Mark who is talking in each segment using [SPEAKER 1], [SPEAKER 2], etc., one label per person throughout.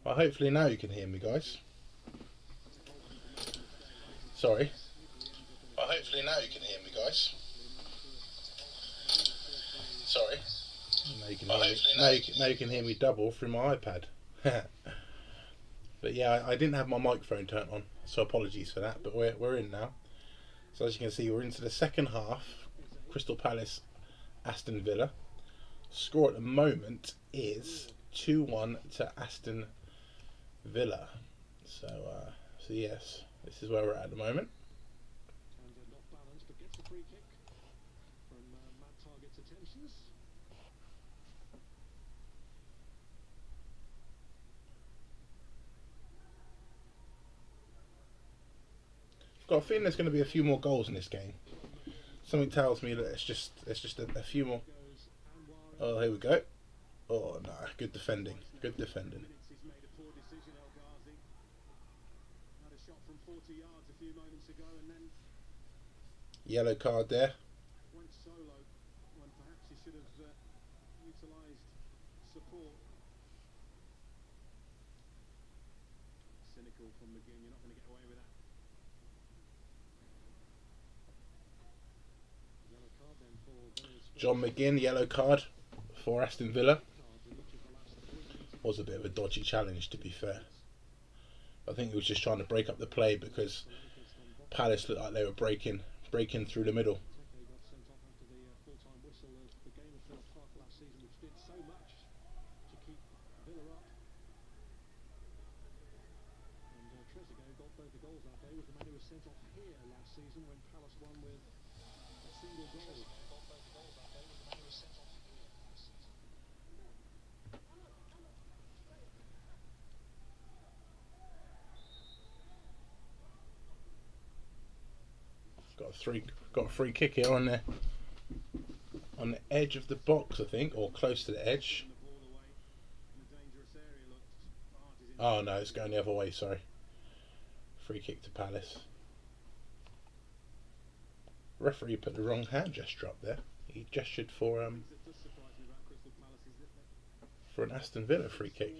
[SPEAKER 1] Well, hopefully now you can hear me, guys. Sorry. Well, hopefully now you can hear me, guys. Sorry. Now you can hear me. Now you can hear me double through my iPad. But yeah, I didn't have my microphone turned on, so apologies for that. But we're in now. So as you can see, we're into the second half. Crystal Palace, Aston Villa. Score at the moment is 2-1 to Aston Villa. So yes, this is where we're at the moment. I've got a feeling there's going to be a few more goals in this game. Something tells me that it's just a few more. Oh, here we go. Oh no, good defending. Good defending. Yellow card there. John McGinn, yellow card for Aston Villa. Was a bit of a dodgy challenge, to be fair. I think he was just trying to break up the play because Palace looked like they were breaking through the middle. Got a free kick here on the edge of the box, I think, or close to the edge. Oh no, it's going the other way. Sorry, free kick to Palace. Referee put the wrong hand gesture up there. He gestured for an Aston Villa free kick.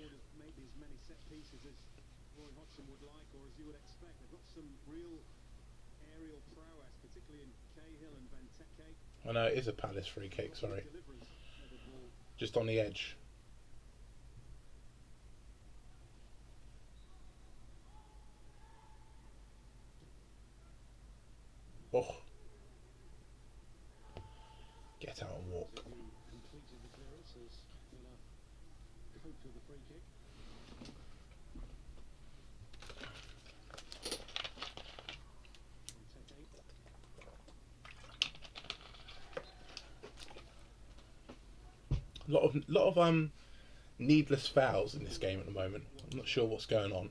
[SPEAKER 1] Oh no, it is a Palace free kick, sorry. Just on the edge. Oh. Get out and walk. Lot of needless fouls in this game at the moment. I'm not sure what's going on.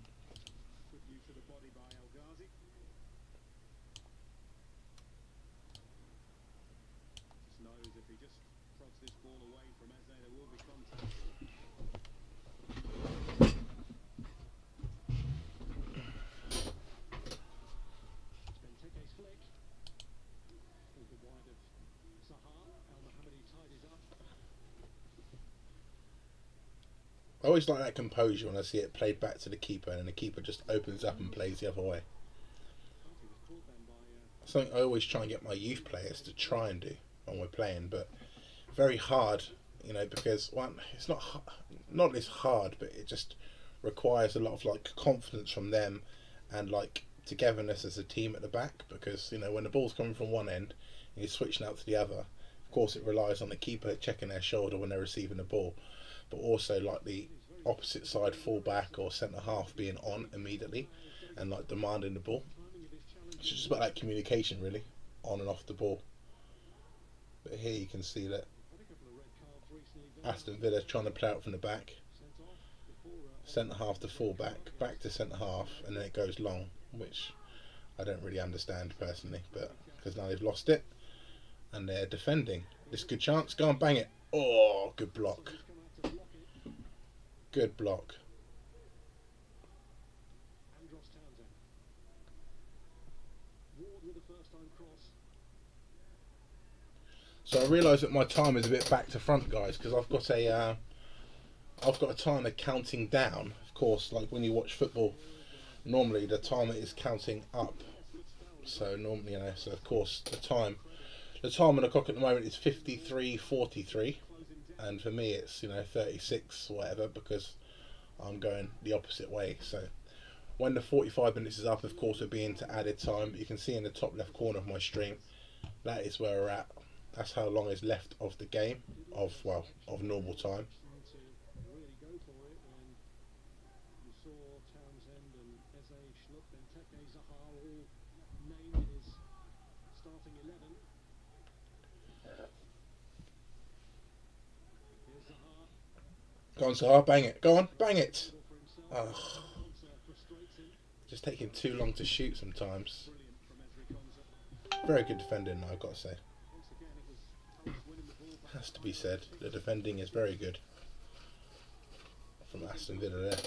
[SPEAKER 1] I always like that composure when I see it played back to the keeper and the keeper just opens up and plays the other way. Something I always try and get my youth players to try and do when we're playing, but very hard, because one, it's not this hard, but it just requires a lot of confidence from them and togetherness as a team at the back, because when the ball's coming from one end and you're switching out to the other, of course it relies on the keeper checking their shoulder when they're receiving the ball, but also the opposite side full-back or centre half being on immediately and demanding the ball. It's just about that communication really, on and off the ball. But here you can see that Aston Villa trying to play out from the back, centre half to full-back, back to centre half, and then it goes long, which I don't really understand personally, but because now they've lost it and they're defending. This good chance, go and bang it. Oh, good block. Good block. So I realise that my time is a bit back to front, guys, because I've got a timer counting down of course, like when you watch football, normally the timer is counting up. So normally, so of course the time on the clock at the moment is 53:43, and for me it's 36 or whatever because I'm going the opposite way. So when the 45 minutes is up, of course we'll be into added time. But you can see in the top left corner of my stream, that is where we're at. That's how long is left of the game, of normal time. Go on, Sahar, bang it. Go on, bang it. Oh, just taking too long to shoot sometimes. Very good defending, I've got to say. Has to be said. The defending is very good from Aston Villa there.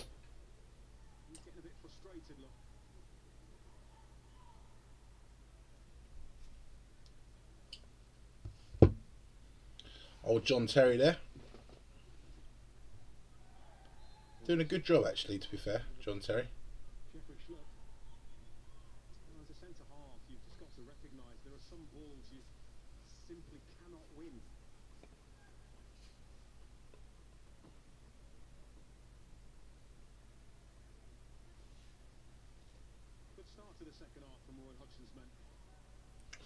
[SPEAKER 1] Old John Terry there. Doing a good job actually, to be fair, John Terry.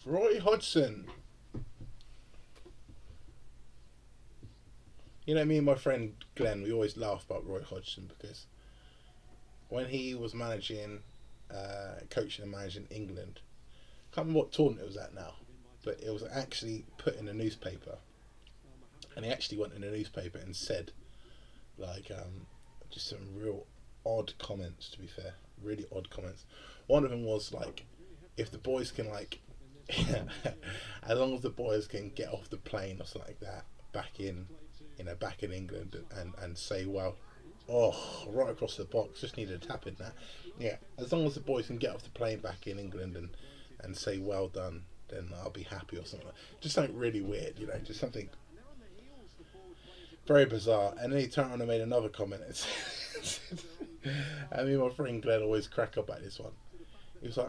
[SPEAKER 1] Roy Hodgson. Me and my friend Glenn, we always laugh about Roy Hodgson because when he was coaching and managing England, I can't remember what tournament it was at now, but it was actually put in a newspaper, and he actually went in a newspaper and said, just some real odd comments. To be fair, really odd comments. One of them was if the boys can as long as the boys can get off the plane or something like that, back in England and say, well, right across the box, just needed a tap in that. Yeah, as long as the boys can get off the plane back in England and say well done, then I'll be happy or something. Just something really weird, just something very bizarre. And then he turned around and made another comment. I mean, my friend Glenn always crack up at this one. He was like,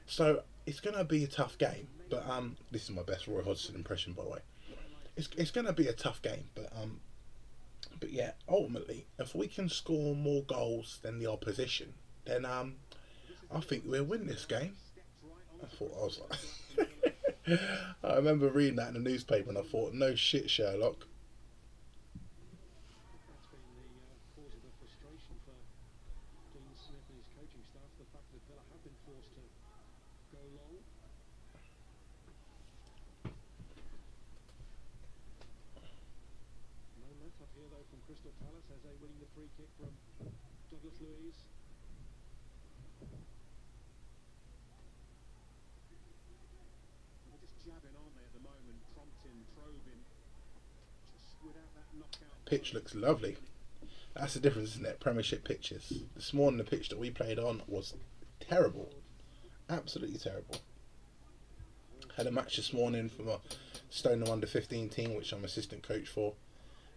[SPEAKER 1] so it's gonna be a tough game, but this is my best Roy Hodgson impression, by the way. It's gonna be a tough game, but yeah, ultimately, if we can score more goals than the opposition, then I think we'll win this game. I was like, I remember reading that in the newspaper, and I thought, no shit, Sherlock. Pitch looks lovely. That's the difference, isn't it? Premiership pitches. This morning the pitch that we played on was terrible. Absolutely terrible. Had a match this morning from a Stoneham under 15 team, which I'm assistant coach for,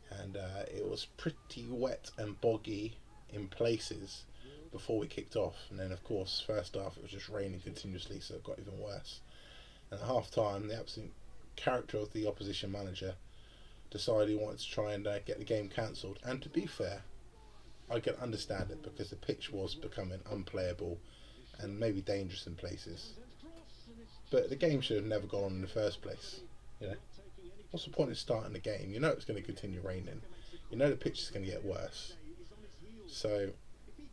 [SPEAKER 1] and it was pretty wet and boggy in places before we kicked off, and then of course first half it was just raining continuously, so it got even worse. And at half time, the absolute character of the opposition manager decided he wanted to try and get the game cancelled. And to be fair, I can understand it because the pitch was becoming unplayable and maybe dangerous in places. But the game should have never gone on in the first place. What's the point of starting the game? It's going to continue raining. The pitch is going to get worse. So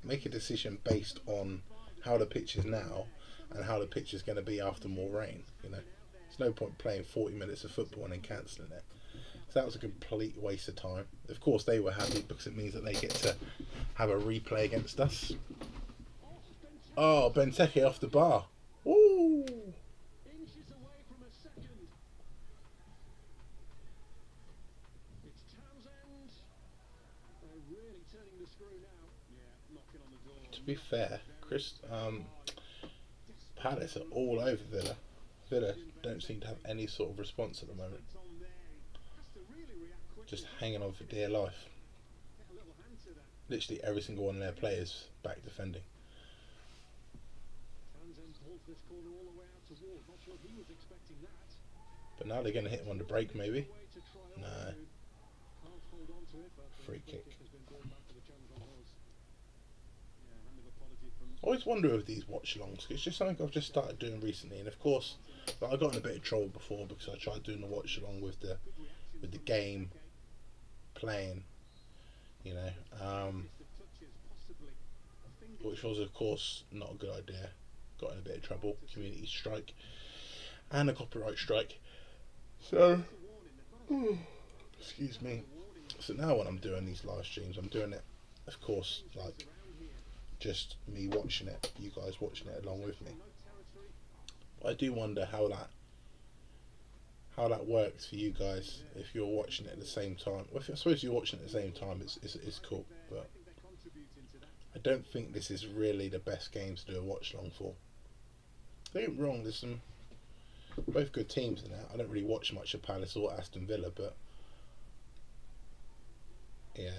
[SPEAKER 1] make a decision based on how the pitch is now and how the pitch is going to be after more rain. There's no point playing 40 minutes of football and then cancelling it. So that was a complete waste of time. Of course they were happy because it means that they get to have a replay against us. Oh, Benteke off the bar. Ooh. To be fair, Palace are all over Villa. Villa don't seem to have any sort of response at the moment. Just hanging on for dear life. Literally every single one of their players back defending. But now they're going to hit him on the break, maybe. No. Free kick. I always wonder with these watch-alongs. It's just something I've just started doing recently, and of course, like, I got in a bit of trouble before because I tried doing the watch-along with the game playing, you know, which was of course not a good idea. Got in a bit of trouble, community strike, and a copyright strike. So, excuse me. So now when I'm doing these live streams, I'm doing it, of course, like just me watching it, you guys watching it along with me. But I do wonder how that works for you guys if you're watching it at the same time. Well, I suppose you're watching it at the same time. It's cool, but I don't think this is really the best game to do a watch along for. Don't get me wrong. There's some both good teams in that. I don't really watch much of Palace or Aston Villa, but yeah.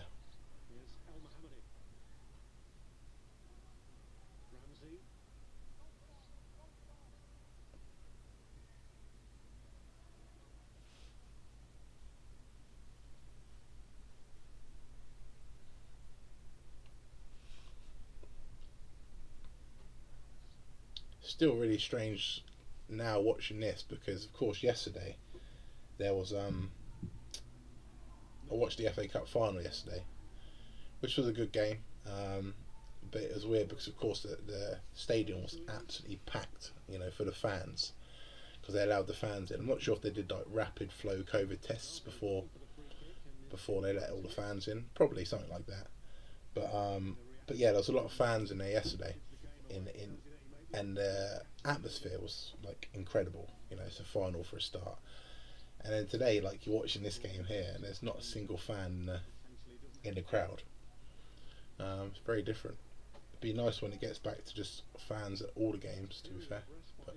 [SPEAKER 1] Still really strange now watching this because of course yesterday there was I watched the FA Cup final yesterday, which was a good game, but it was weird because of course the stadium was absolutely packed, you know, for the fans, because they allowed the fans in. I'm not sure if they did like rapid flow COVID tests before they let all the fans in, probably something like that. But yeah, there was a lot of fans in there yesterday, and the atmosphere was like incredible. You know, it's a final for a start. And then today, like, you're watching this game here, and there's not a single fan in the crowd. It's very different. It'd be nice when it gets back to just fans at all the games, to be fair. But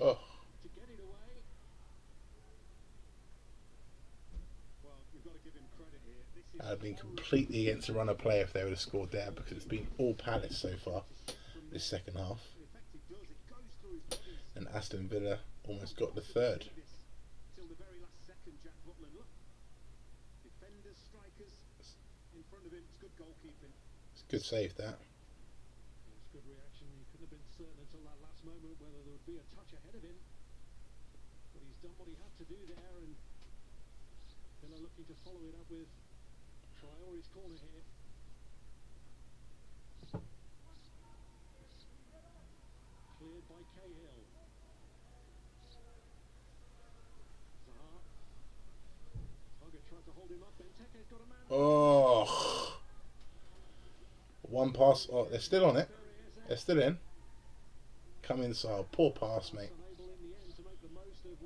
[SPEAKER 1] oh, I'd have been completely against the run of play if they would have scored there, because it's been all Palace so far this second half. And Aston Villa almost got the third. It's a good save, that.
[SPEAKER 2] Looking to follow it up with Traore's corner here. Cleared by Cahill. Zaha. Target tried to hold him up. Benteke's got a man.
[SPEAKER 1] Oh, one pass. Oh, they're still on it. They're still in. Come inside. Poor pass, mate.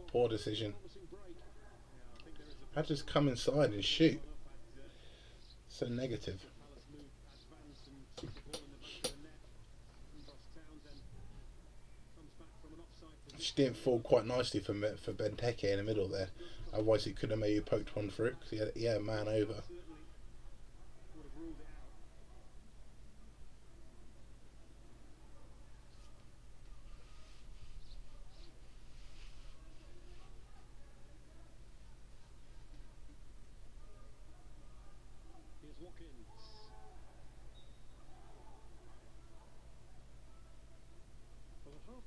[SPEAKER 1] Poor decision. I just come inside and shoot. So negative. She didn't fall quite nicely for Benteke in the middle there. Otherwise he could have maybe poked one through because he had a man over.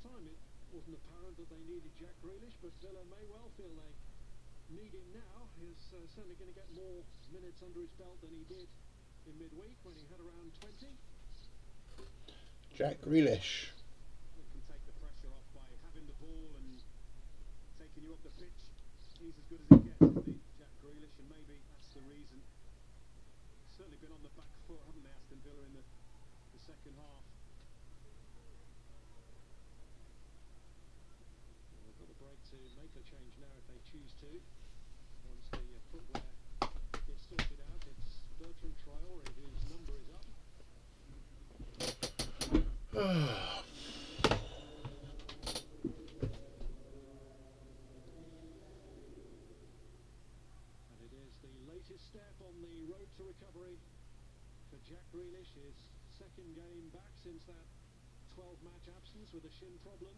[SPEAKER 2] Time it wasn't apparent that they needed Jack Grealish, but Villa may well feel they need him now. He's certainly going to get more minutes under his belt than he did in midweek when he had around 20.
[SPEAKER 1] Jack Grealish.
[SPEAKER 2] He can take the pressure off by having the ball and taking you up the pitch. He's as good as it gets, isn't he, Jack Grealish, and maybe that's the reason. Certainly been on the back foot, haven't they, Aston Villa, in the second half. To make a change now if they choose to. Once the footwear gets sorted out, it's virtually veteran Traore, whose number is up. And it is the latest step on the road to recovery for Jack Grealish, his second game back since that 12-match absence with a shin problem.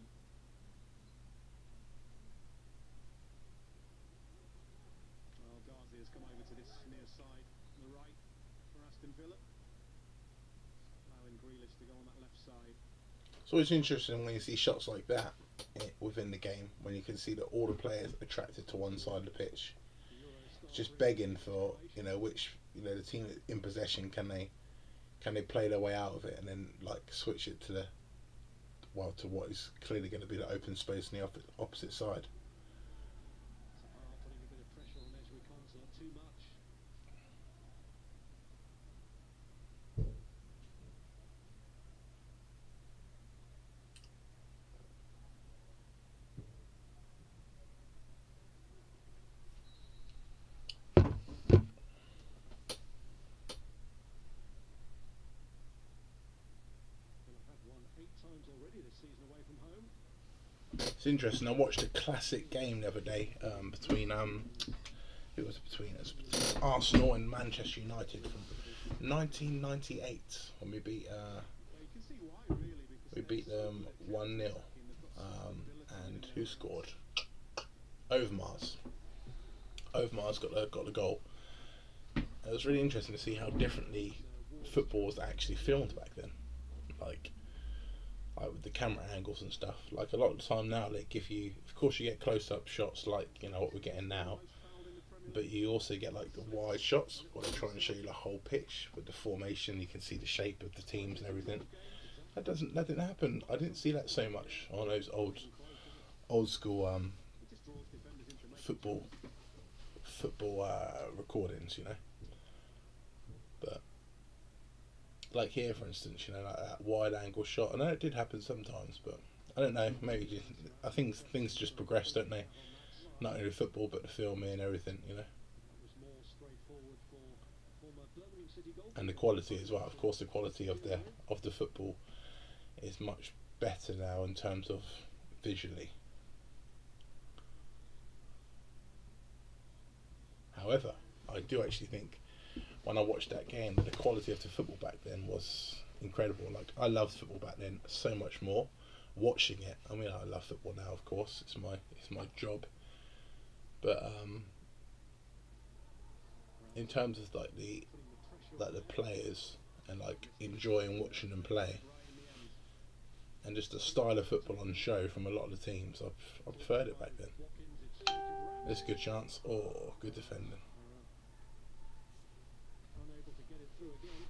[SPEAKER 2] Well, Ghazi has come over to this near side, the right for Aston Villa, allowing Grealish to go on that left side.
[SPEAKER 1] It's always interesting when you see shots like that within the game, when you can see that all the players attracted to one side of the pitch, just begging for which the team in possession can they play their way out of it and then like switch it to to what is clearly going to be the open space on the opposite side.
[SPEAKER 2] Putting a bit of pressure on Ezri Konsa, too much. Times already this season away from home.
[SPEAKER 1] It's interesting. I watched a classic game the other day between it was between Arsenal and Manchester United from 1998 when we beat them 1-0 and who scored? Overmars got the goal. It was really interesting to see how differently football was actually filmed back then, like with the camera angles and stuff. Like a lot of the time now they give you, of course you get close-up shots like what we're getting now, but you also get like the wide shots where they try and show you the whole pitch with the formation. You can see the shape of the teams and everything. That didn't happen. I didn't see that so much on those old school football recordings, but like here, for instance, like that wide angle shot. I know it did happen sometimes, but I don't know. Maybe I think things just progress, don't they? Not only football, but the filming and everything, And the quality as well. Of course, the quality of the football is much better now in terms of visually. However, I do actually think when I watched that game, the quality of the football back then was incredible. Like I loved football back then so much more. Watching it, I mean, I love football now. Of course, it's my job. But in terms of like the players and like enjoying watching them play, and just the style of football on show from a lot of the teams, I preferred it back then. There's a good chance. Oh, good defending.
[SPEAKER 2] Unable to get it through again.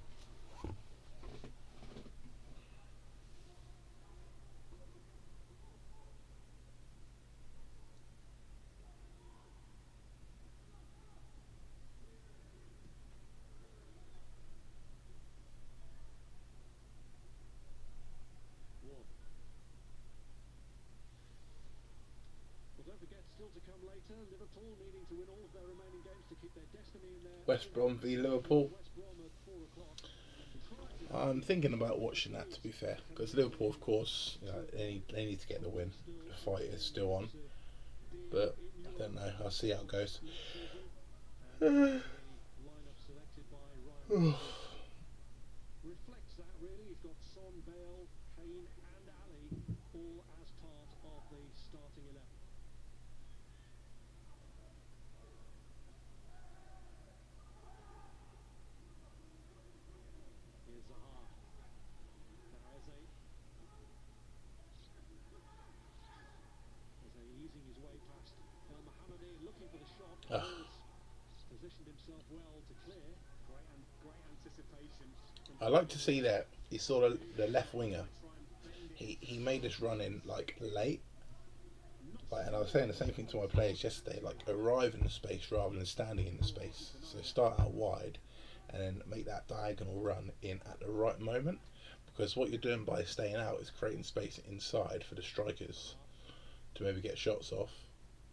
[SPEAKER 2] Don't forget, still to come later, Liverpool needing to win all of their remaining games to keep their destiny in their
[SPEAKER 1] West Brom v Liverpool.
[SPEAKER 2] West Brom at 4 o'clock.
[SPEAKER 1] I'm thinking about watching that, to be fair, because Liverpool, of course, they need to get the win. The fight is still on, but I don't know. I'll see how it goes.
[SPEAKER 2] Lineup selected by Ryan reflects that really. You've got Son, Bale, Kane and Ali all as part of the starting 11. Here's Zaha. Eze easing his way past El Mohammadi, looking for the shot. Positioned himself well to clear. Great anticipation.
[SPEAKER 1] I like to see that he saw the left winger. He made this run in like late, and I was saying the same thing to my players yesterday. Like arrive in the space rather than standing in the space. So start out wide, and then make that diagonal run in at the right moment. Because what you're doing by staying out is creating space inside for the strikers to maybe get shots off,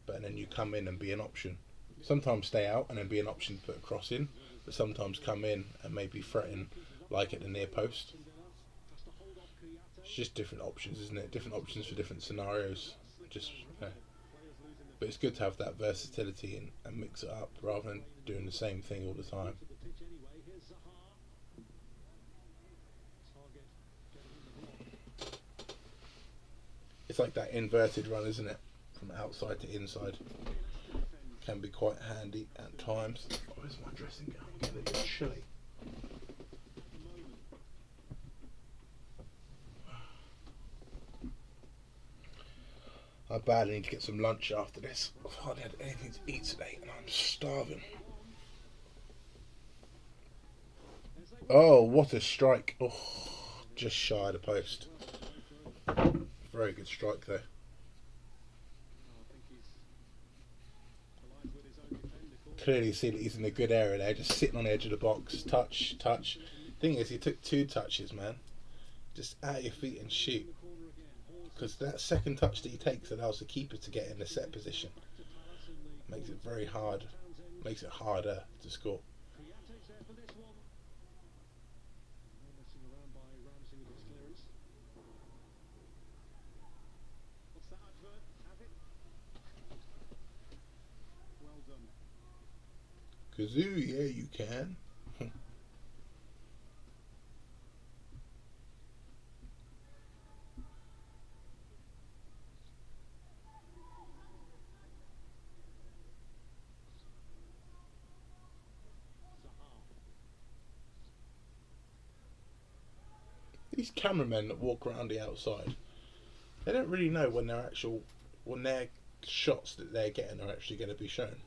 [SPEAKER 1] but then you come in and be an option. Sometimes stay out and then be an option to put a cross in. but sometimes come in and maybe threaten, like at the near post. It's just different options, isn't it? Different options for different scenarios. Just but it's good to have that versatility and mix it up rather than doing the same thing all the time. It's like that inverted run, isn't it? From outside to inside. Can be quite handy at times. Where's my dressing gown? I'm getting a bit chilly. I badly need to get some lunch after this. I've hardly had anything to eat today and I'm starving. Oh, what a strike. Oh, just shy of the post. Very good strike there. Clearly see that he's in a good area there, just sitting on the edge of the box. Touch, touch. Thing is, he took 2 touches, man. Just out your feet and shoot. Because that second touch that he takes allows the keeper to get in the set position. Makes it very hard. Makes it harder to score. Kazoo, yeah, you can. These cameramen that walk around the outside, they don't really know when their shots that they're getting are actually going to be shown.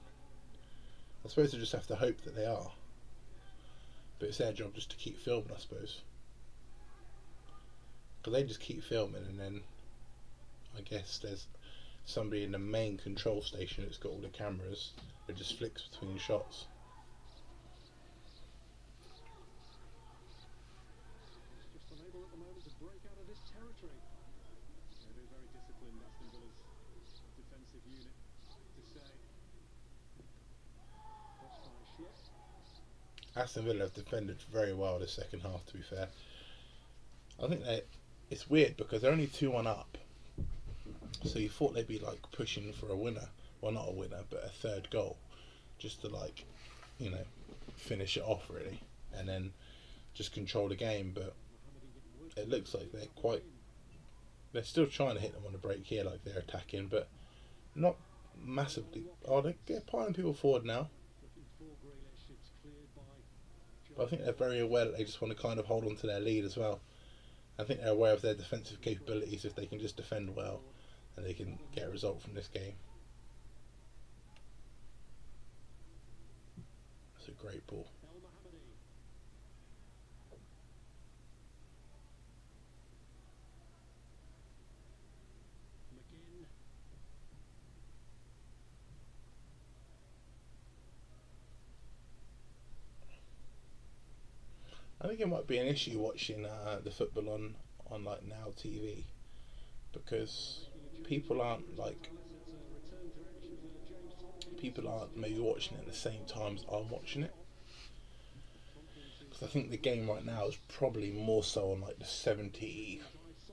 [SPEAKER 1] I suppose they just have to hope that they are. But it's their job just to keep filming, I suppose. Because they just keep filming and then I guess there's somebody in the main control station that's got all the cameras that just flicks between shots.
[SPEAKER 2] Just unable at the moment to break out of this territory. They're very disciplined, Aston Villa's defensive unit, to say.
[SPEAKER 1] Aston Villa have defended very well this second half, to be fair. I think it's weird because they're only 2-1 up. So you thought they'd be like pushing for a winner. Well, not a winner, but a third goal. Just to finish it off really. And then just control the game. But it looks like they're still trying to hit them on the break here, like they're attacking, but not massively. Oh, they're piling people forward now. But I think they're very aware that they just want to kind of hold on to their lead as well. I think they're aware of their defensive capabilities if they can just defend well and they can get a result from this game. That's a great ball. I think it might be an issue watching the football on like Now TV because people aren't maybe watching it at the same time as I'm watching it. Because I think the game right now is probably more so on like the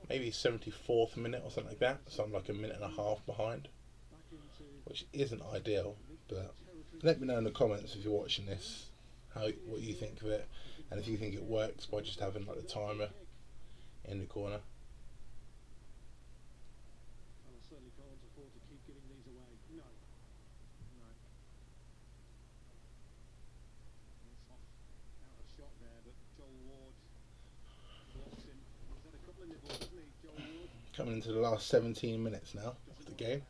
[SPEAKER 1] maybe 74th minute or something like that. So I'm like a minute and a half behind, which isn't ideal. But let me know in the comments if you're watching this, what you think of it. And if you think it works by just having like the timer in the corner.
[SPEAKER 2] Well, I certainly can't afford to keep giving these away. No. It's off out of shot there, but Joel Ward blocks him. He's had a couple of nibbles, hasn't he, Joel Ward?
[SPEAKER 1] Coming into the last 17 minutes now of the game.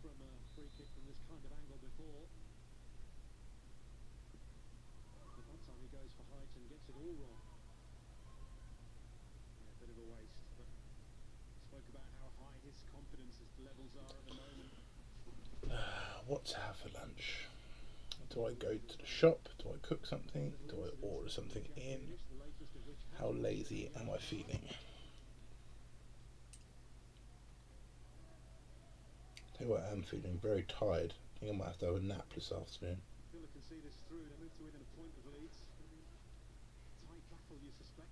[SPEAKER 2] From a free kick from this kind of angle before. But that time he goes for height and gets it all wrong. Yeah, a bit of a waste, but spoke about how high his confidence levels are at the moment.
[SPEAKER 1] What to have for lunch? Do I go to the shop? Do I cook something? Do I order something in? How lazy am I feeling? feel like I'm feeling very tired. I think I might have to have a nap this afternoon.
[SPEAKER 2] Villa can see this through. They move to within a point of Leeds. Tight battle, you suspect.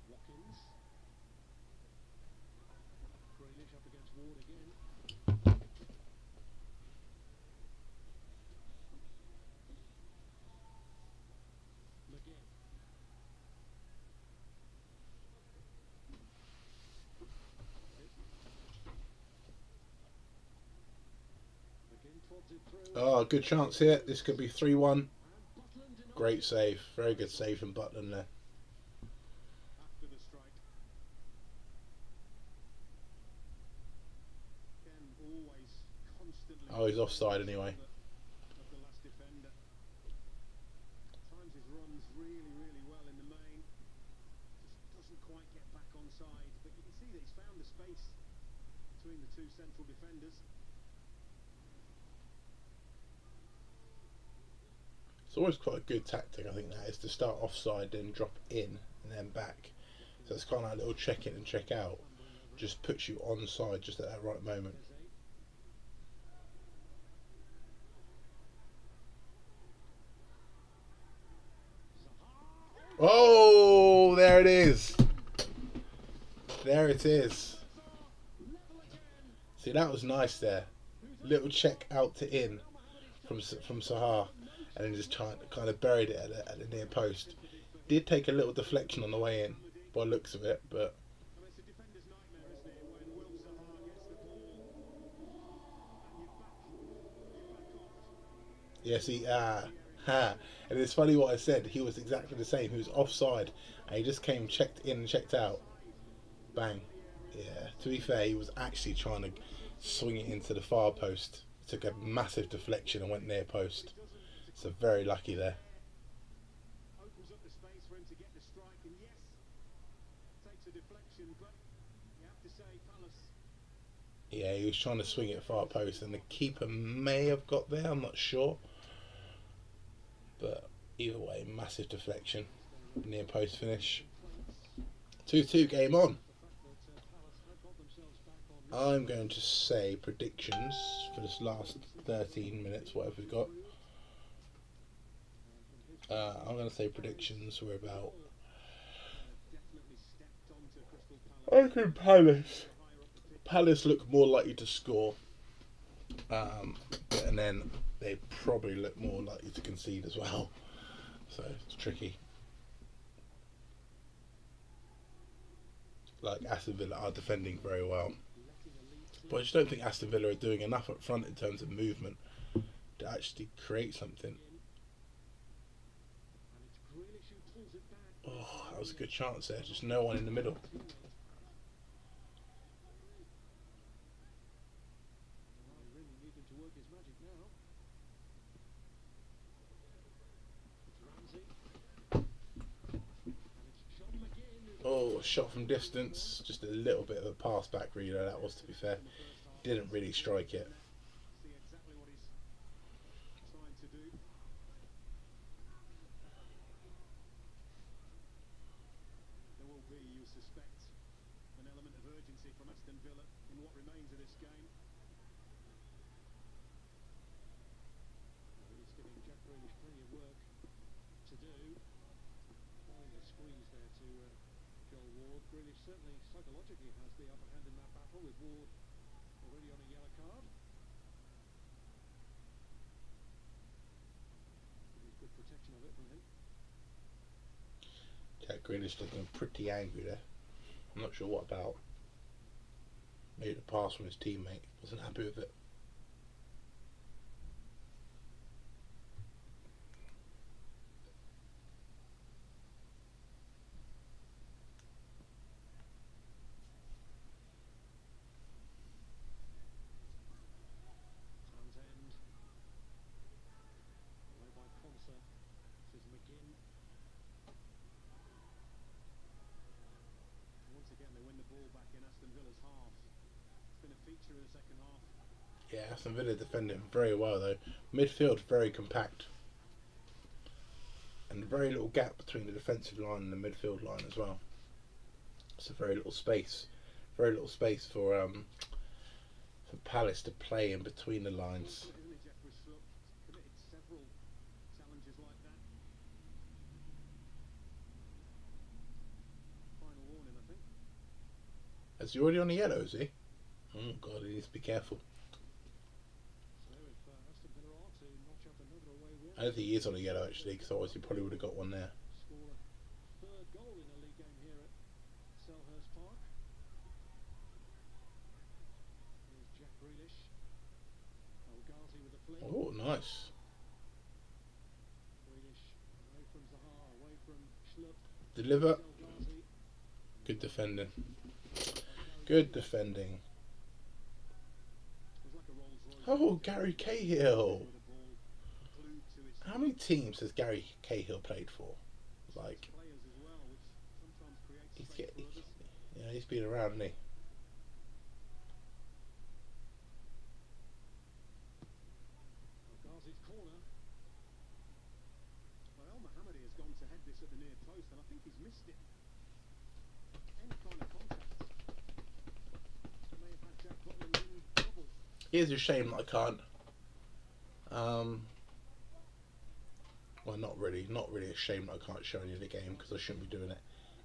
[SPEAKER 2] Watkins. Grealish up against Ward again. McGinn. McGinn prods it through.
[SPEAKER 1] Oh, good chance here. This could be 3-1.
[SPEAKER 2] And Butland denied
[SPEAKER 1] Great
[SPEAKER 2] it
[SPEAKER 1] save. Very good save from Butland there.
[SPEAKER 2] after the strike. Again, always constantly.
[SPEAKER 1] Oh, he's offside anyway.
[SPEAKER 2] Of the last defender. At times his runs really, really well in the main. Just doesn't quite get back on side. But you can see that he's found the space between the two central defenders.
[SPEAKER 1] It's always quite a good tactic, I think, that is to start offside, then drop in, and then back. So it's kind of like a little check in and check out. Just puts you onside just at that right moment. Oh, there it is. There it is. See, that was nice there. Little check out to in from Sahar, and then just kind of buried it at the near post. Did take a little deflection on the way in, by the looks of it, but
[SPEAKER 2] I mean, it's a defender's nightmare, isn't it? When Will Zaha gets the ball and you're back off.
[SPEAKER 1] And it's funny what I said. He was exactly the same. He was offside, and he just came checked in and checked out. Bang. Yeah. To be fair, he was actually trying to swing it into the far post. Took a massive deflection and went near post. So very lucky there.
[SPEAKER 2] Opens up the space for him to get the strike, and yes, takes a deflection, but you have to say Palace.
[SPEAKER 1] Yeah, he was trying to swing it far post, and the keeper may have got there. I'm not sure. But either way, massive deflection. Near post finish. 2-2 game on. I'm going to say predictions for this last 13 minutes, whatever we've got. I'm going to say predictions. We're about. I think Palace look more likely to score. And then they probably look more likely to concede as well. So it's tricky. Like Aston Villa are defending very well. But I just don't think Aston Villa are doing enough up front in terms of movement to actually create something. Oh, that was a good chance there. Just no one in the middle. Oh, shot from distance. Just a little bit of a pass back, really, that was, to be fair. Didn't really strike it.
[SPEAKER 2] See exactly what he's trying to do. There will be, you suspect, an element of urgency from Aston Villa in what remains of this game. He's giving Jack Grealish plenty of work to do. Applying the squeeze there to Joel Ward. Grealish certainly psychologically has the upper hand in that battle, with Ward already on a yellow card. There's good protection of it from him.
[SPEAKER 1] Jack Grealish looking pretty angry there. I'm not sure what about. Maybe the pass from his teammate. Wasn't happy with it.
[SPEAKER 2] Townsend. Away by Conser. This is McGinn. Once again, they win the ball back in Aston Villa's half. It's been a feature in the second half.
[SPEAKER 1] Yeah, Aston Villa defending very well though. Midfield very compact. And very little gap between the defensive line and the midfield line as well. It's a very little space. very little space for Palace to play in between the lines.
[SPEAKER 2] Isn't it, Jeff? Committed several challenges like that. Final warning, I think.
[SPEAKER 1] Is he already on the yellow, is he? Oh God, he needs to be careful.
[SPEAKER 2] So if Aston Villa are to notch up another away win,
[SPEAKER 1] I don't think he is on a yellow actually, because otherwise he probably would have got one there.
[SPEAKER 2] score a third goal in a league game here at Selhurst Park. Here's Jack Grealish. El Ghazi with a fling.
[SPEAKER 1] Oh, nice.
[SPEAKER 2] Grealish away from Zaha, away from Schlupp.
[SPEAKER 1] Deliver.
[SPEAKER 2] El Ghazi.
[SPEAKER 1] Good defending. Good defending.
[SPEAKER 2] It was like a Rolls-Royce.
[SPEAKER 1] Oh, Gary Cahill.
[SPEAKER 2] With the ball glued to his
[SPEAKER 1] How many teams has Gary Cahill played for? Like,
[SPEAKER 2] players as well, which sometimes creates
[SPEAKER 1] he's
[SPEAKER 2] space
[SPEAKER 1] get,
[SPEAKER 2] for others.
[SPEAKER 1] yeah, he's been around, hasn't he?
[SPEAKER 2] El Ghazi's corner. Well, El Mohammadi has gone to head this at the near post, and I think he's missed it. Any kind of contact may have had Jack Butland in trouble.
[SPEAKER 1] It is a shame that I can't. Well, not really a shame that I can't show you the game, because I shouldn't be doing it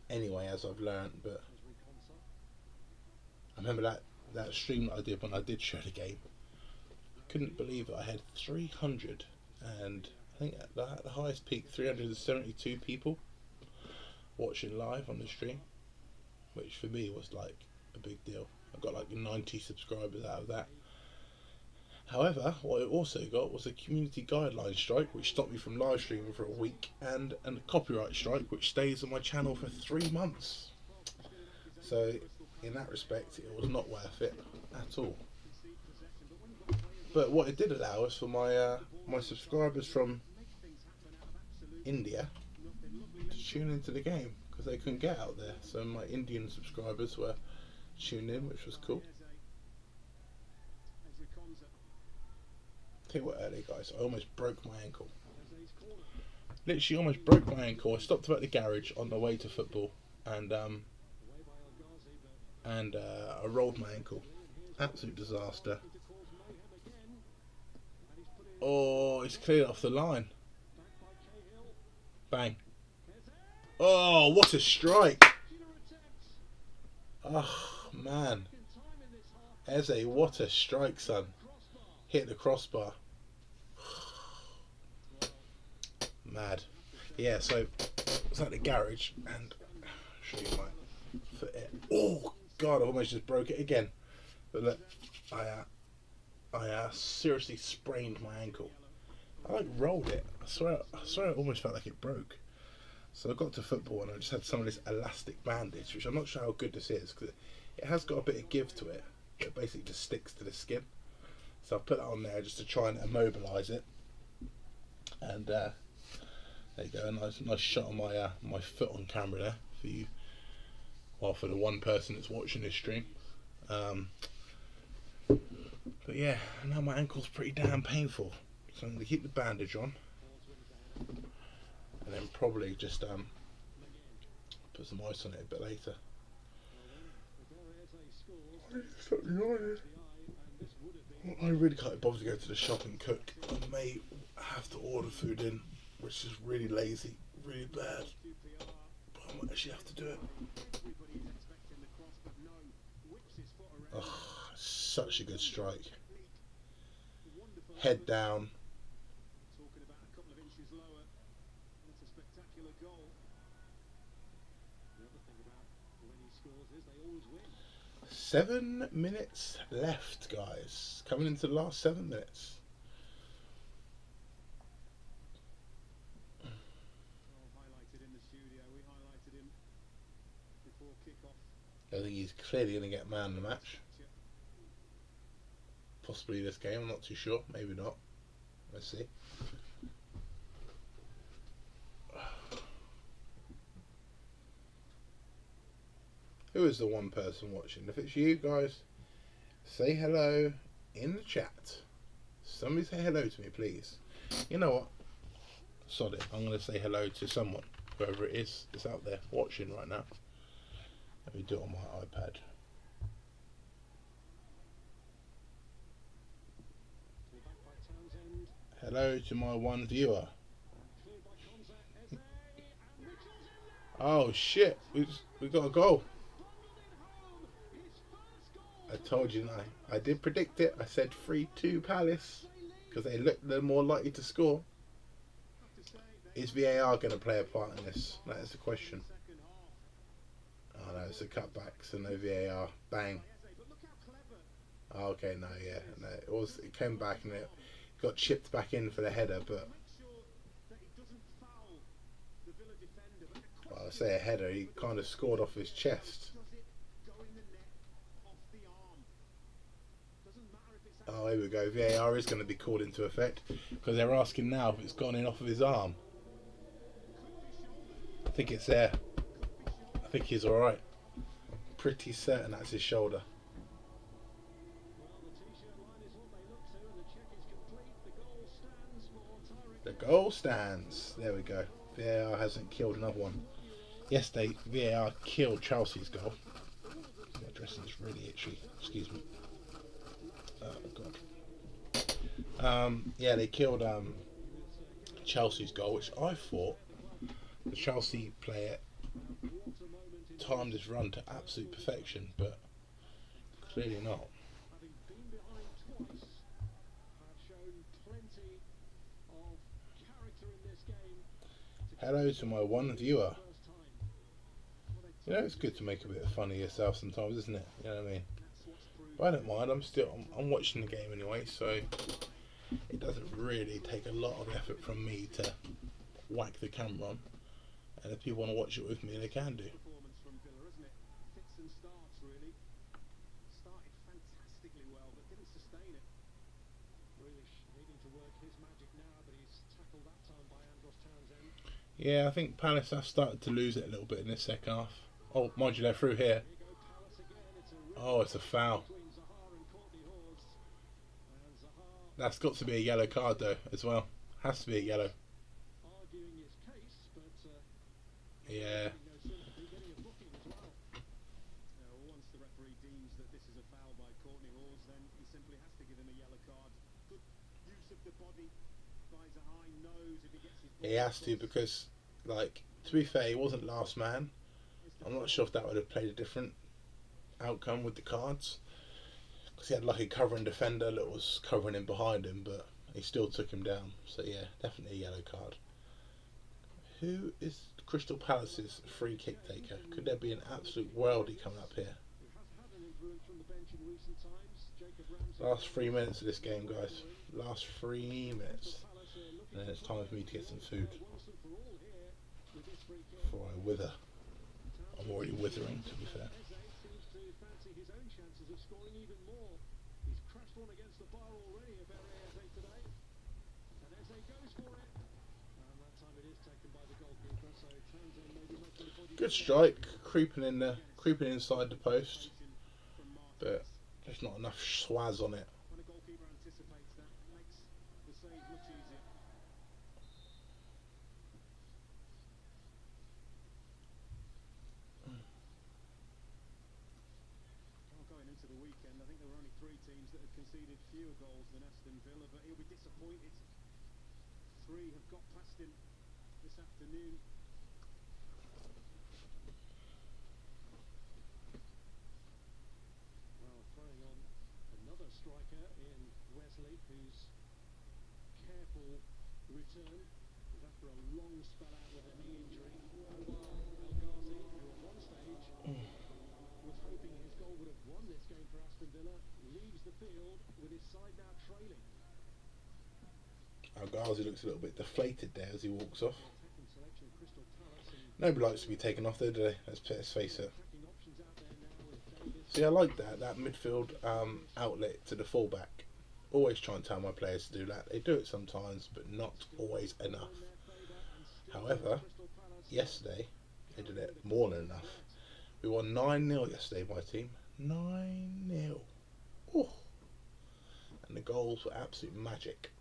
[SPEAKER 1] anyway, as I've learned. But
[SPEAKER 2] As we consult.
[SPEAKER 1] I remember that stream that I did when I did show the game. Couldn't believe it. I had 300, and I think at the highest peak 372 people watching live on the stream, which for me was like a big deal. I got like 90 subscribers out of that. However, what I also got was a community guideline strike, which stopped me from live streaming for a week, and a copyright strike, which stays on my channel for 3 months. So, in that respect, it was not worth it at all. But what it did allow is for my subscribers from India to tune into the game, because they couldn't get out there. So my Indian subscribers were tuned in, which was cool. Tell you what, earlier guys, I almost broke my ankle. Literally almost broke my ankle. I stopped at the garage on the way to football, and I rolled my ankle. Absolute disaster. Oh, it's cleared off the line. Bang. Oh, what a strike. Oh, man. Eze, what a strike, son. Hit the crossbar. Mad. Yeah, so I was at the garage, and I'll show you my foot here. Oh, God, I almost just broke it again. But look, I seriously sprained my ankle. I like rolled it. I swear it almost felt like it broke. So I got to football and I just had some of this elastic bandage, which I'm not sure how good this is, because it has got a bit of give to it. It basically just sticks to the skin. So I put that on there just to try and immobilise it. And there you go, a nice shot of my foot on camera there for you. Well, for the one person that's watching this stream. But yeah, now my ankle's pretty damn painful. So I'm going to keep the bandage on. And then probably just put some ice on it a bit later. I really can't bother to go to the shop and cook. I may have to order food in, which is really lazy, really bad. But I might actually have to do it. Oh, such a good strike. Head down.
[SPEAKER 2] Talking about a couple of inches lower. That's a spectacular goal. The other thing about when he scores is they always win.
[SPEAKER 1] 7 minutes left, guys. Coming into the last 7 minutes.
[SPEAKER 2] Highlighted in the studio. We highlighted him before kick-off.
[SPEAKER 1] I think he's clearly going to get man of the match. Possibly this game, I'm not too sure. Maybe not. Let's see. Who is the one person watching? If it's you guys, say hello in the chat. Somebody say hello to me, please. You know what? Sod it. I'm going to say hello to someone, whoever it is that's out there watching right now. Let me do it on my iPad. Hello to my one viewer.
[SPEAKER 2] Cleared by Konza, Eze, and Mitchell's in there.
[SPEAKER 1] Oh shit, we got a goal.
[SPEAKER 2] Bundled it home. His first goal.
[SPEAKER 1] I told you, I did predict it. I said 3-2 Palace because they looked they're more likely to score.
[SPEAKER 2] Have to say, they
[SPEAKER 1] Is VAR going to play a part in this? That is the question.
[SPEAKER 2] second half.
[SPEAKER 1] Oh no, it's a cutback, so no VAR. Bang.
[SPEAKER 2] Eze, but look how clever.
[SPEAKER 1] Oh, okay, no, yeah, no, it came back and it got chipped back in for the header, but
[SPEAKER 2] Make sure that he doesn't foul the Villa defender. But the
[SPEAKER 1] well, I
[SPEAKER 2] question
[SPEAKER 1] say a header, he kind of scored off his chest.
[SPEAKER 2] does it go in the net off the arm? Doesn't matter if it's
[SPEAKER 1] Oh, here we go. VAR is going to be called into effect because they're asking now if it's gone in off of his arm. I think it's there. I think he's all right. Pretty certain that's his shoulder.
[SPEAKER 2] well, the t-shirt line is what they look to, and the check is complete. The goal stands for Tyrick.
[SPEAKER 1] The goal stands. There we go. VAR hasn't killed another one. Yesterday, VAR killed Chelsea's goal. My dressing's really itchy. Excuse me. Oh god. Yeah, they killed Chelsea's goal, which I thought the Chelsea player timed his run to absolute perfection, but clearly not.
[SPEAKER 2] Having been behind twice, have shown plenty of character in this game.
[SPEAKER 1] Hello to my one viewer.
[SPEAKER 2] First time. Well, they
[SPEAKER 1] You know, it's good to make a bit of fun of yourself sometimes, isn't it? You know what I mean?
[SPEAKER 2] that's what's proved.
[SPEAKER 1] But I don't mind. I'm watching the game anyway, so it doesn't really take a lot of effort from me to whack the camera on. And if people want to watch it with me, they can do.
[SPEAKER 2] Performance from Villa, isn't it? Fits and starts really. Started fantastically well, but didn't sustain it. Grealish needing to work his magic now, but he's tackled that time by Andros Townsend.
[SPEAKER 1] Yeah, I think Palace have started to lose it a little bit in this second half. Oh, mind you, they're through here.
[SPEAKER 2] Here go Palace again. It's a rip
[SPEAKER 1] Oh, it's a foul.
[SPEAKER 2] between Zaha and Courtney Hause. And Zaha
[SPEAKER 1] That's got to be a yellow card though, as well. Has to be a yellow.
[SPEAKER 2] arguing his case, but
[SPEAKER 1] Yeah.
[SPEAKER 2] no sympathy, getting a booking as well. Once the referee deems that this is a foul by Courtney Hause, then he simply has to give him a yellow card. Good use of the body by Zaha. He knows if he gets his
[SPEAKER 1] He has to because, like, to be fair, he wasn't last man. I'm not sure if that would have played a different outcome with the cards. Because he had like a covering defender that was covering him behind him, but he still took him down. So yeah, definitely a yellow card. Who is Crystal Palace's free kick taker? Could there be an absolute worldie coming up here?
[SPEAKER 2] Who has had an influence from the bench in recent times. Jacob Ramsey.
[SPEAKER 1] Last 3 minutes of this game, guys. Last 3 minutes.
[SPEAKER 2] Palace are looking
[SPEAKER 1] And then it's time for me to get some food
[SPEAKER 2] Wilson for all here with this free kick.
[SPEAKER 1] before I wither. I'm already withering, to be fair.
[SPEAKER 2] Eze seems to fancy his own chances of scoring even more. He's crashed one against the bar already, a very Eze today. And Eze goes for it. And that time it is taken by the goalkeeper, so Townsend maybe making a body
[SPEAKER 1] Good strike, creeping inside the post,
[SPEAKER 2] from Martinez.
[SPEAKER 1] but there's not enough swaz on it.
[SPEAKER 2] When a goalkeeper anticipates that, it makes the save much easier. Well, going into the weekend, I think there were only 3 teams that had conceded fewer goals than Aston Villa, but he'll be disappointed. 3 have got past him this afternoon. Well, throwing on another striker in Wesley, whose careful return is after a long spell out with a knee injury. Omar El Ghazi, who at one stage was hoping his goal would have won this game for Aston Villa, leaves the field with his side now trailing.
[SPEAKER 1] Our Ghazi looks a little bit deflated there as he walks off.
[SPEAKER 2] Attacking selection, Crystal Palace, and
[SPEAKER 1] Nobody likes to be taken off there, do they? Let's face it.
[SPEAKER 2] attacking options out there now with Davis.
[SPEAKER 1] See, I like that midfield outlet to the fullback. Always try and tell my players to do that. They do it sometimes, but not always enough. However, yesterday they did it more than enough. We won 9-0 yesterday, my team. 9-0. Oh. And the goals were absolute magic.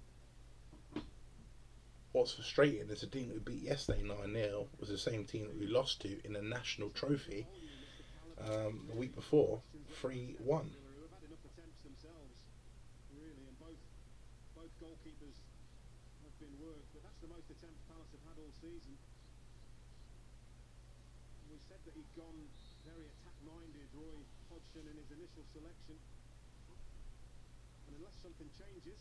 [SPEAKER 1] What's frustrating is the team that we beat yesterday 9-0 was the same team that we lost to in a national trophy the week before 3-1.
[SPEAKER 2] Who have had enough attempts themselves, really, and both goalkeepers have been worked, but that's the most attempts Palace have had all season. We said that he'd gone very attack-minded, Roy Hodgson, in his initial selection. And unless something changes,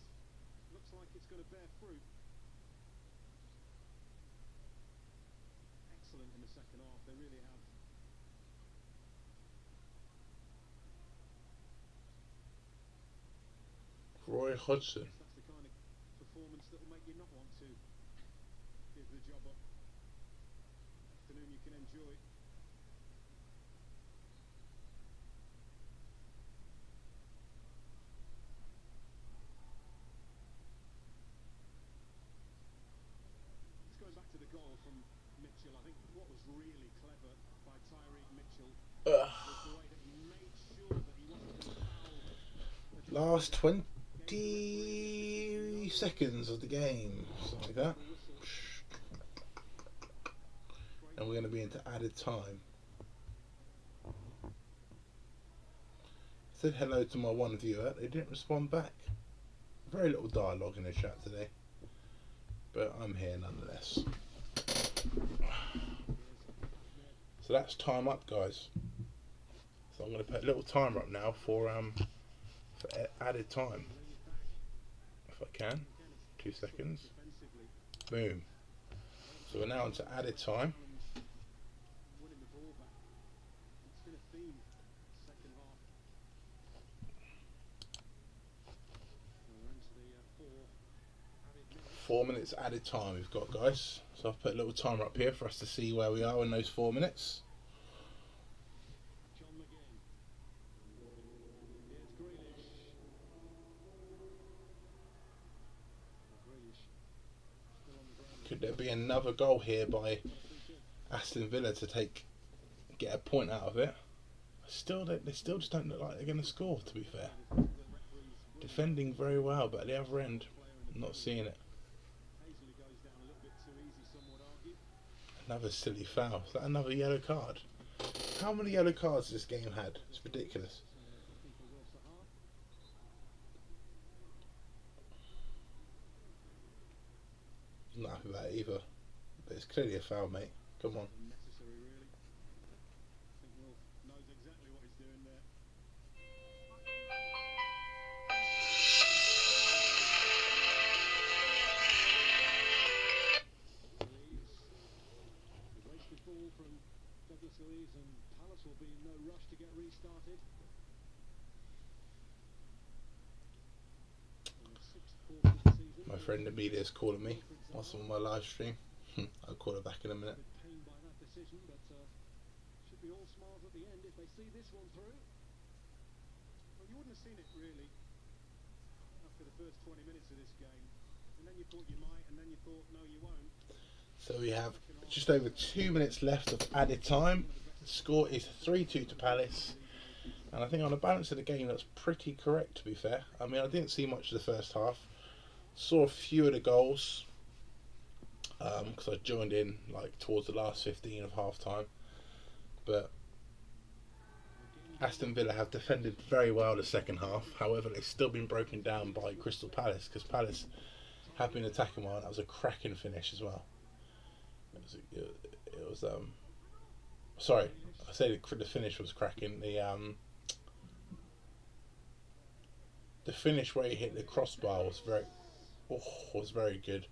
[SPEAKER 2] looks like it's going to bear fruit. Excellent in the second half, they really have.
[SPEAKER 1] Roy Hodgson.
[SPEAKER 2] That's the kind of performance that will make you not want to give the job up. Afternoon you can enjoy. Just going back to the goal from Mitchell, I think what was really clever by Tyreek Mitchell was the way that he made sure that he wasn't going to foul.
[SPEAKER 1] Last 20 seconds of the game, something like that. And we're going to be into added time. I said hello to my one viewer, they didn't respond back. Very little dialogue in the chat today, but I'm here nonetheless. So that's time up, guys. So I'm going to put a little timer up now for added time. If I can. 2 seconds. Boom. So we're now into added time.
[SPEAKER 2] Winning the ball back. It's been a theme second half. We're into the
[SPEAKER 1] 4 minutes added time we've got, guys. So I've put a little timer up here for us to see where we are in those 4 minutes.
[SPEAKER 2] John McGinn. Here's Grealish. Grealish still on the ground.
[SPEAKER 1] Could there be another goal here by Aston Villa to get a point out of it? They still just don't look like they're going to score, to be fair. Defending very well, but at the other end, I'm not seeing it.
[SPEAKER 2] Hazley goes down a little bit too easy, some would argue.
[SPEAKER 1] Another silly foul. Is that another yellow card? How many yellow cards has this game had? It's ridiculous.
[SPEAKER 2] People will Sahar.
[SPEAKER 1] I'm not happy about it either. But it's clearly a foul, mate. Come on.
[SPEAKER 2] Unnecessary, really. I think Wolf knows exactly what he's doing there. Louise. The wasted ball from Douglas Louise, and Palace will be in no rush to get restarted. In the 6th quarter of the season.
[SPEAKER 1] My friend Amelia's calling me whilst I'm on my live stream. I'll call her back in a minute.
[SPEAKER 2] A bit pained by that decision, but should be all smiles at the end if they see this one through. Well, you wouldn't have seen it really after the first 20 minutes of this game, and then you thought you might, and then you thought no, you won't.
[SPEAKER 1] So we have just over 2 minutes left of added time. The score is 3-2 to Palace. And I think on the balance of the game, that's pretty correct, to be fair. I mean, I didn't see much of the first half. Saw a few of the goals. Because I joined in like towards the last 15 of half time. But Aston Villa have defended very well the second half. However, they've still been broken down by Crystal Palace, because Palace have been attacking well. That was a cracking finish as well. It was sorry, I say the finish was cracking. The finish where he hit the crossbar was very good.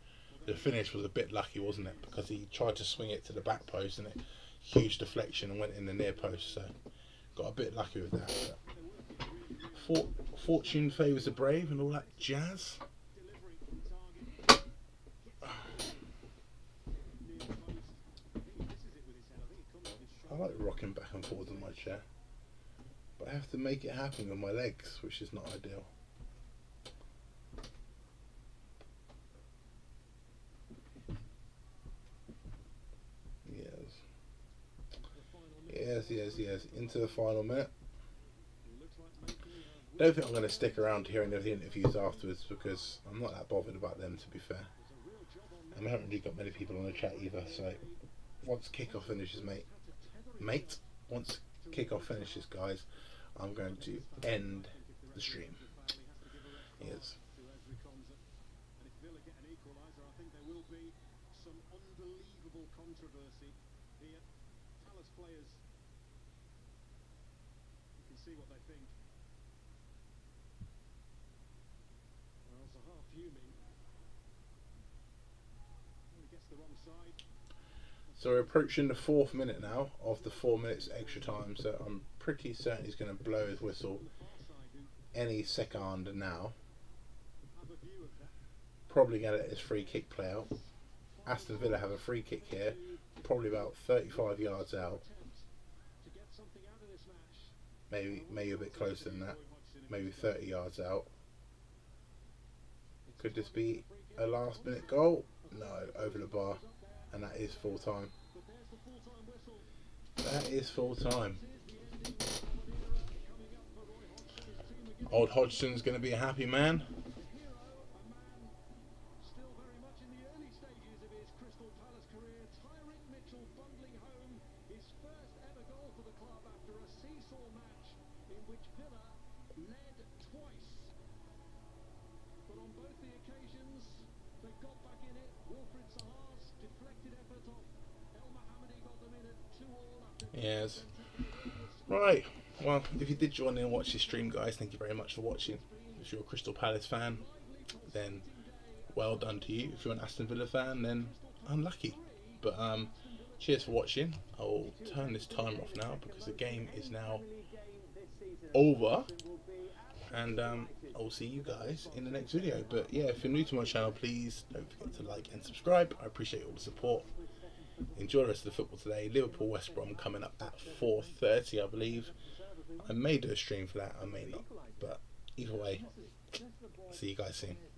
[SPEAKER 1] The finish was a bit lucky, wasn't it? Because he tried to swing it to the back post and it huge deflection and went in the near post. So got a bit lucky with that. But fortune favours the brave and all that jazz. I like rocking back and forth in my chair, but I have to make it happen with my legs, which is not ideal. Yes. Into the final minute. Don't think I'm going to stick around to hearing the interviews afterwards, because I'm not that bothered about them, to be fair. And we haven't really got many people on the chat either, so once kickoff finishes, once kickoff finishes, guys, I'm going to end the stream. Yes.
[SPEAKER 2] Villa get an equaliser, I think there will be some unbelievable controversy here. Palace players, you can see what they think. Well, Zaha fuming. He gets the wrong side.
[SPEAKER 1] So we're approaching the 4th minute now of the 4 minutes extra time, so I'm pretty certain he's going to blow his whistle any second now.
[SPEAKER 2] Have a view of that.
[SPEAKER 1] Probably going to let his free kick play out. Aston Villa have a free kick here, probably about 35 yards out.
[SPEAKER 2] To get something out of this match.
[SPEAKER 1] Maybe a bit closer than that, maybe 30 yards out. Could this be a last minute goal? No, over the bar, and that is full time.
[SPEAKER 2] But there's the full-time whistle.
[SPEAKER 1] That is full time.
[SPEAKER 2] Here's the ending of an era coming up for Roy Hodgson, his team again.
[SPEAKER 1] Old Hodgson's going to be a happy man.
[SPEAKER 2] The hero, a man still very much in the early stages of his Crystal Palace career. Tyrick Mitchell bundling home his first ever goal for the club after a seesaw match in which Villa led twice. But on both the occasions, they got back in it. Wilfried Zaha's deflected effort off El Mohammadi got them in at 2-2 after
[SPEAKER 1] Yes. Right. Well, if you did join in and watch this stream, guys, thank you very much for watching. If you're a Crystal Palace fan, then well done to you. If you're an Aston Villa fan, then unlucky. But cheers for watching. I'll turn this timer off now because the game is now over. And I'll see you guys in the next video. But yeah, if you're new to my channel, please don't forget to like and subscribe. I appreciate all the support. Enjoy the rest of the football today. Liverpool West Brom coming up at 4:30, I believe. I may do a stream for that, I may not. But either way, see you guys soon.